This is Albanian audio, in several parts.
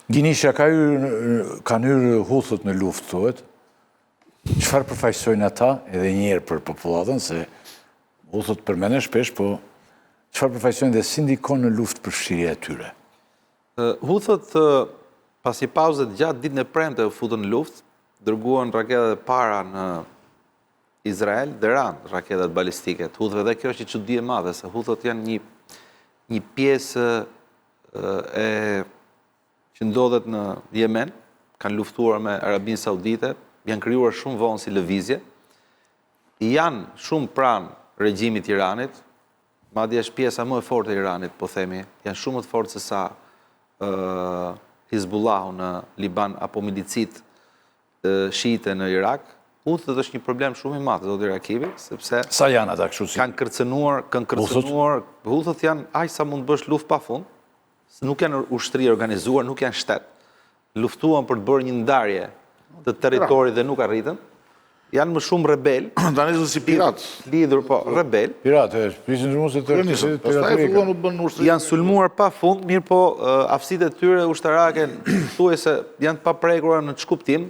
Ginisha kanë hyrë Huthët në luftë, thuhet. Çfarë përfaqësojnë ata, edhe njerë për popullatën, se Huthët përmenden shpesh, po çfarë përfaqësojnë dhe si ndikon në luftë përfshirja e tyre? Huthët, pasi pauzet gjatë ditën e premte u futën në luftë, dërguan raketat e para në Izrael dhe ranë raketat balistike të Huthëve, dhe kjo është një çudi e madhe, se Huthët janë një pjesë që ndodhet në Yemen, kanë luftuar me Arabinë Saudite, janë krijuar shumë vonë si lëvizje, janë shumë pranë regjimit Iranit, madje është pjesa më e fortë e Iranit, po themi, janë shumë më të fortë se sa Hizbullahu në Liban apo milicit shiite në Irak. Huthët është një problem shumë i madh, zoti Rakibi, sepse sa janë ata kështu si? Kanë kërcënuar, Huthët janë aq sa mund të bësh luftë pafund, se nuk janë ushtri organizuar, nuk janë shtet. Luftuan për të bërë një ndarje të territorit dhe nuk arritën. Janë më shumë rebel. Tani janë si pirat. Lidhur, po, rebel. Piratë, prishin rrumës e të janë sulmuar pa fund, mirë po aftësitë e tyre ushtarake thuajse janë të paprekura në ç'kuptim,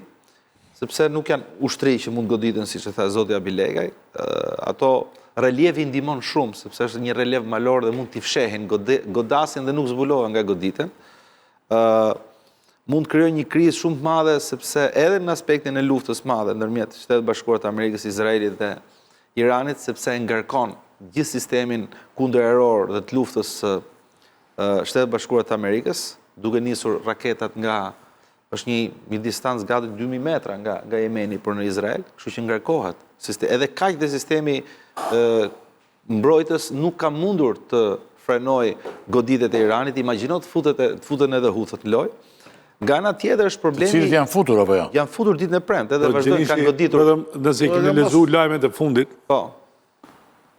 sepse nuk janë ushtri që mund goditen, siç e tha zoti Abilegaj. Ato relievi ndihmon shumë, sepse është një relev malor dhe mund t'i fshehin, godasin dhe nuk zbulohen nga goditen. Mund të krijojë një krizë shumë të madhe, sepse edhe në aspektin e luftës madhe ndërmjet Shtetet Bashkuara të Amerikës, Izraelit dhe Iranit, sepse ngarkon gjithë sistemin kundëreror dhe të luftës Shtetet Bashkuara të Amerikës, duke nisur raketat është një distancë gati 2000 metra nga Jemeni për në Izrael, kështu që ngarkohet. Edhe kaq dhe sistemi mbrojtës nuk ka mundur të frenoj goditet e Iranit, imagjino të futen edhe Huthët në lojë. Nga ana tjetër është problemi. Cilët janë futur apo jo? Janë futur ditën e premte, edhe vazhdojnë kanë goditur. Nëse kemi lexuar lajmet e fundit, po.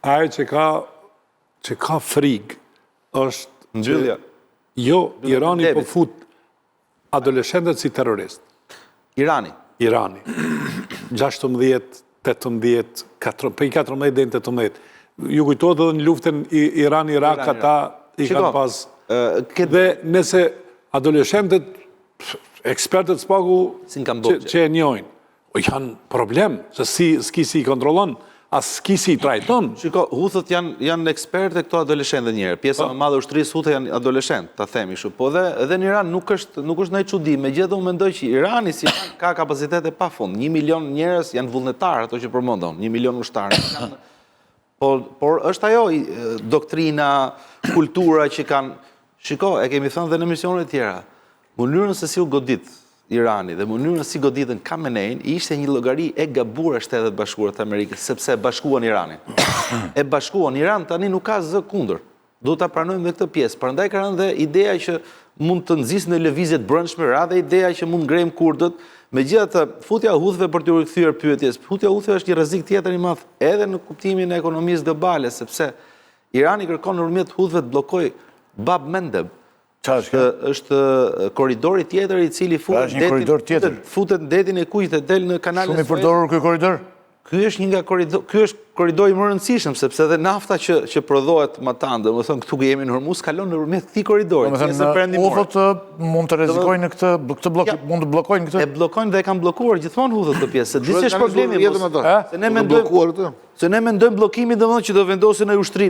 Ai që ka frikë është nxyllja. Jo, Irani po fut adoleshentët si terrorist. Irani. 16, 18, 14 deri në 18. Ju kujtohet edhe në luftën Iran-Irak ata i kanë pas. Dhe nëse adoleshentët ekspertët spaku që e njojnë, janë problem, se s'ki si i kontrolon, as s'ki si i trajton. Shiko, Huthët janë ekspertë e këto adoleshentë njerë. Pjesa më madhe ushtrisë Huthë janë adoleshentë, ta themi shu. Po edhe në Iran nuk është ndonjë çudi, megjithatë unë mendoj që Irani si ka kapacitete pafund. 1 milion njerëz janë vullnetarë, ato që përmendon, 1 milion ushtarë. Por është ajo doktrina, kultura që kanë. Shiko, e kemi thënë dhe në misionet tjera. Mënyrën se si u godit Irani dhe mënyrën si goditën Khamenein ishte një llogari e gabuar e Shtetet Bashkuara të Amerikës, sepse e bashkuan Iranin. E bashkuan Iran tani nuk ka zë kundër. Duhet ta pranojmë dhe këtë pjesë. Prandaj ka rënë dhe ideja që mund të nxisë në lëvizje të brendshme, radhë ideja që mund ngrejmë kurdët. Megjithatë, futja e Huthëve për t'u rikthyer pyetjes, futja e Huthëve është një rrezik tjetër i madh edhe në kuptimin e ekonomisë globale, sepse Irani kërkon nëpërmjet Huthëve të bllokojë Bab Mendeb. Është korridori tjetër i cili futet në detin e Kuqit dhe del në kanalin Shumë i përdorur ky korridor? Ky është një nga korridori më rëndësishëm, sepse edhe nafta që prodhohet matan, domethënë këtu që jemi në Hormuz kalon nëpërmjet këtij korridori. Huthët mund të rrezikojnë këtë bllokim, mund të bllokojnë këtë? E bllokojnë dhe e kanë bllokuar gjithmonë Huthët këtë pjesë. Di ç'është problemi. Se ne mendojmë bllokimin domethënë që do vendosen në ushtri,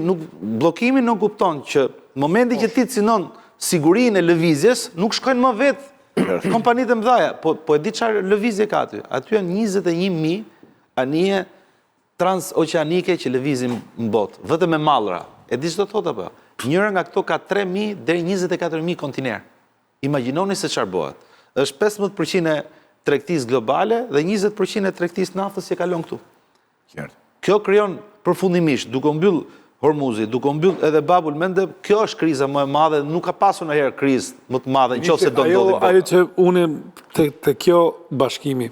bllokimi nuk kupton që momenti që ti cinon sigurinë e lëvizjes, nuk shkojnë më vetë kompanitë e mëdha. Po e di çfarë lëvizje ka aty? Aty janë 21.000 anije transoqeanike që lëvizin në botë, vetëm me mallra. E di ç'do thotë apo? Njëra nga këto ka 3.000 deri 24.000 kontiner. Imagjinoni se çfarë bëhet. Është 15% e tregtisë globale dhe 20% e tregtisë naftës që kalon këtu. Kjo krijon përfundimisht, duke mbyll Hormuzi, duke mbyll edhe Babul Mendeb, kjo është kriza më e madhe, nuk ka pasur ndonjëherë krizë më të madhe nëse do ndodhi bota. Ajo që unë te kjo bashkimi,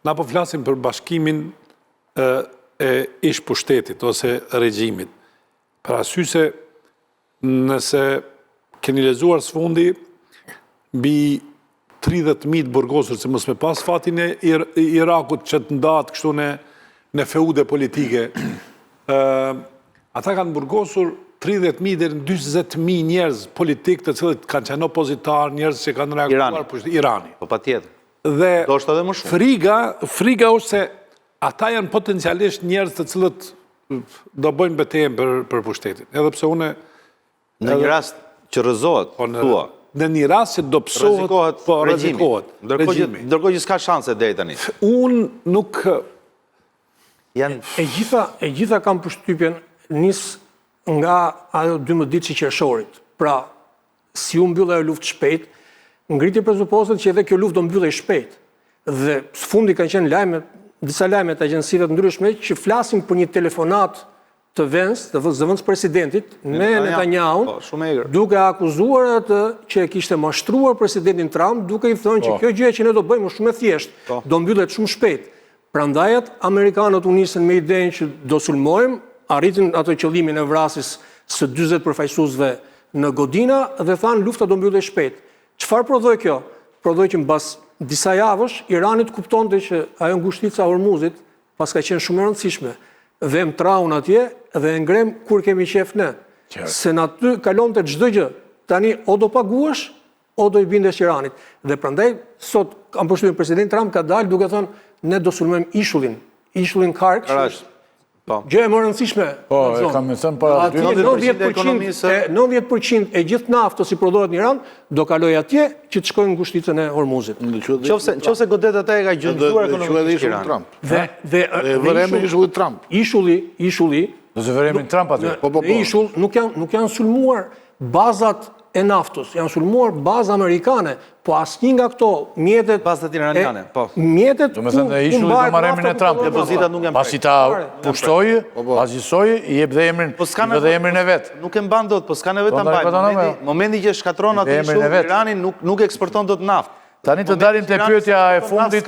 na po flasim për bashkimin e ish-pushtetit ose regjimit. Për arsye se nëse keni lexuar sfundi mbi 30.000 burgosur që mos me pas fatin e Irakut që të ndahet kështu në feude politike. Ata kanë burgosur 30.000 deri në 40.000 njerëz politik të cilët kanë qenë opozitar, njerëz që kanë reaguar për Irani. Po patjetër. Dhe Do është edhe më shumë. friga është se ata janë potencialisht njerëz të cilët do bëjnë betejën për pushtetin. Edhe pse une Në një rast që rrëzohet, thua. në një rast që do psohet, po rrezikohet regjimi. Ndërkohë që s'ka shanse deri tani. Unë nuk E gjitha kam përshtypjen nis nga ajo 12 qershorit. Pra, si u mbyll ajo luftë shpejt, ngriti presuposet që edhe kjo luftë do mbyllej shpejt. Dhe së fundi kanë qenë disa lajme të agjensive të ndryshme që flasin për një telefonat të zëvendës presidentit me Netanyahu, duke akuzuar atë që kishte mashtruar presidentin Trump, duke i thënë që kjo gjë që ne do bëjmë është shumë e thjeshtë, do mbyllet shumë shpejt. Prandaj amerikanët u nisën me idenë që do sulmojmë, arritin ato qëllimin e vrasjes së 40 përfaqësuesve në Godina dhe thanë lufta do mbyllet shpejt. Çfarë prodhoi kjo? Prodhoi që mbas disa javësh Iranit kuptonte që ajo ngushtica e Hormuzit pas ka qenë shumë e rëndësishme dhe më traun atje dhe ngrem kur kemi qef ne. Se në aty kalonte çdo gjë. Tani o do paguash o do i bindesh Iranit. Dhe prandaj sot kam përshtypjen presidenti Trump ka dalë duke thënë ne do sulmojmë ishullin Kark. Gjë e më rëndësishme. Po, e kam më thënë para 90% e gjithë naftës që prodhohet në Iran do kaloj atje që të shkojnë në ngushticën e Hormuzit. Qofse godet ata e ka gjendësuar ekonomisht Iran. Dhe vëremi ishullit Trump. Ishulli do të vëremin Trump aty. Ishull nuk janë sulmuar bazat e naftës, janë sulmuar baza amerikane, po asnjë nga këto mjetet bazat iraniane, po. Mjetet do të thënë ishulli do marrëmin e Trump. Depozitat nuk janë. Pasi ta pushtoi, azisoi, i jep dhe emrin e vet. Nuk e mban dot, po s'ka nevojë ta mbajë. Momenti që shkatron atë ishull Irani nuk eksporton dot naftë. Tani të dalim te pyetja e fundit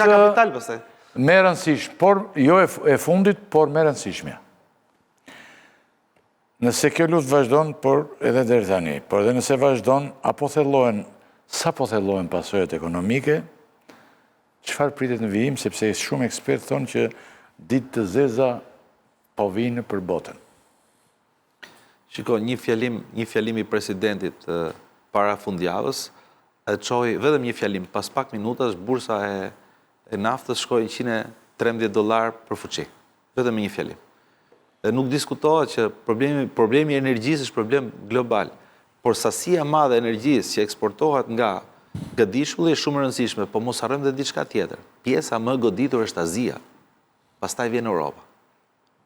më e rëndësishme, por jo e fundit, por më e rëndësishme. Nëse kjo luftë vazhdon, por edhe deri tani, por edhe nëse vazhdon, sa po thellohen pasojat ekonomike, çfarë pritet në vijim, sepse shumë ekspertë thonë që ditë të zeza po vinë për botën. Shiko, një fjalim i presidentit para fundjavës, e çoi vetëm një fjalim, pas pak minutash bursa e naftës shkoi $113 për fuqi. Vetëm një fjalim. Nuk diskutohet që problemi i energjisë është problem global, por sasia e madhe e energjisë që eksportohet nga diskulli është shumë e rëndësishme, po mos harrojmë edhe diçka tjetër. Pjesa më e goditur është Azia, pastaj vjen Europa.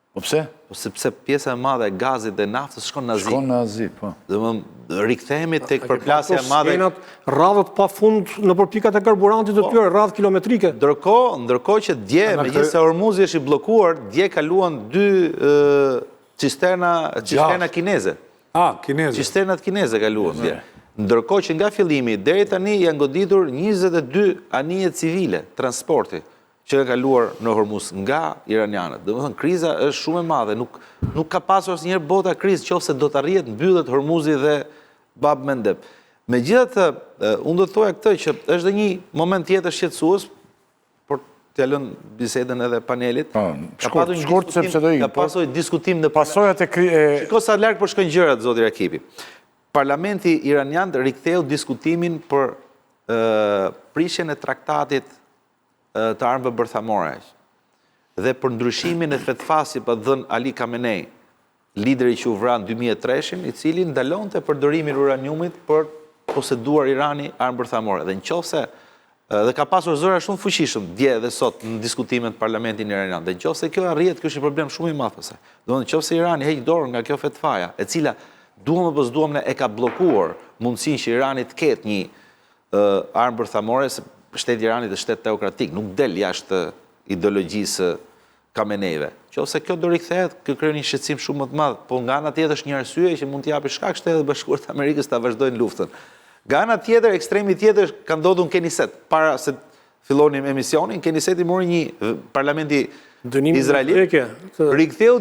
Po pse? Po sepse pjesa e madhe e gazit dhe naftës shkon në Azi. Shkon në Azi, po. Dhe rikthehemi tek përplasja e madhe. Radhët pafund në përpikat e karburantit të tyre, radhë kilometrike. Ndërkohë që dje, megjithëse Hormuzi është i bllokuar, dje kaluan 2 cisterna kineze. Kineze. Cisternat kineze kaluan dje. Ndërkohë që nga fillimi deri tani janë goditur 22 anije civile transporti që ka kaluar në Hormuz nga iranianët. Domethënë kriza është shumë e madhe, nuk ka pasur asnjëherë bota krizë qofse do të arrihet mbyllet Hormuzi dhe Bab Mendeb. Megjithatë, unë do të thoja këtë që është edhe një moment tjetër shqetësues, por t'ja lënë bisedën edhe panelit. Shkurt sepse do ikë. Ka pasur diskutim në pasojat e Shiko sa larg po shkojnë gjërat, zoti Rakipi. Parlamenti iranian riktheu diskutimin për prishjen e traktatit të armëve bërthamore dhe për ndryshimin e fetfasi për dhën Ali Khamenei, lideri që u vran 2003, i cili ndalonte përdorimin e uraniumit për poseduar Irani armë bërthamore. Dhe nëse dhe ka pasur zëra shumë fuqishëm dje dhe sot në diskutimet të parlamentin iranian. Dhe nëse kjo arrihet, ky është një problem shumë i madh. Domethënë nëse Irani heq dorën nga kjo fetfaja, e cila duam apo s'duam ne e ka bllokuar mundësinë që Irani të ketë një armë bërthamore, shteti Iranit është shtet teokratik, nuk del jashtë ideologjisë Khameneive. Nëse kjo do rikthehet, kjo krijon një shqetësim shumë më të madh, po nga ana tjetër është një arsye që mund të japë shkak Shtetet Bashkuara të Amerikës ta vazhdojnë luftën. Nga ana tjetër, ekstremi tjetër ka ndodhur në Keniset. Para se fillonim emisionin, Keniseti mori një parlamenti izraelit, riktheu,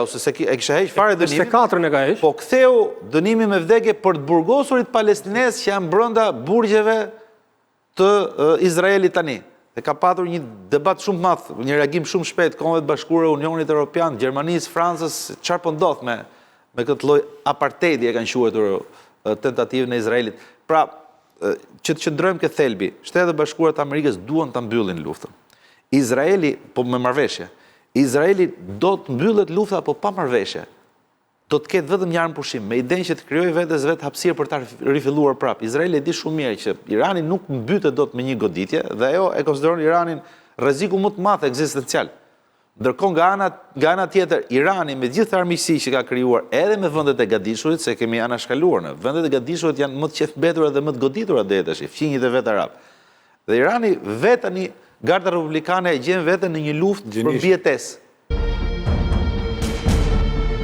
se e kisha heq fare dënimin. 24 e ka heq. Po ktheu dënimin me vdekje për të burgosurit palestinesë që janë brenda burgjeve të Izraelit tani. Dhe ka patur një debat shumë madh, një reagim shumë shpejt Kombet Bashkuara, Unionit Evropian, Gjermanisë, Francës, çfarë po ndodh me me këtë lloj apartheidi e kanë quajtur tentativën e Izraelit. Pra, që të qëndrojmë këtë thelbi, Shtetet e Bashkuara të Amerikës duan ta mbyllin luftën. Izraeli, po me marrëveshje, Izraeli do të mbyllet lufta po pa marrëveshje. Do të ketë vetëm një armë pushim, me idenë që të krijojë vetes vetë hapësirë për ta rifilluar prapë. Izraeli e di shumë mirë që Irani nuk mbytet dot me një goditje dhe ajo e konsideron Iranin rreziku më të madh ekzistencial. Ndërkohë nga ana tjetër, Irani me gjithë armiqësi që ka krijuar edhe me vendet e gadishurit, se kemi anashkaluar në vendet e gadishurit janë më të qefmbetura dhe më të goditura deri tash, fqinjit e vet arab. Dhe Irani vetë tani Garda Republikane e gjen veten në një luftë për mbijetesë.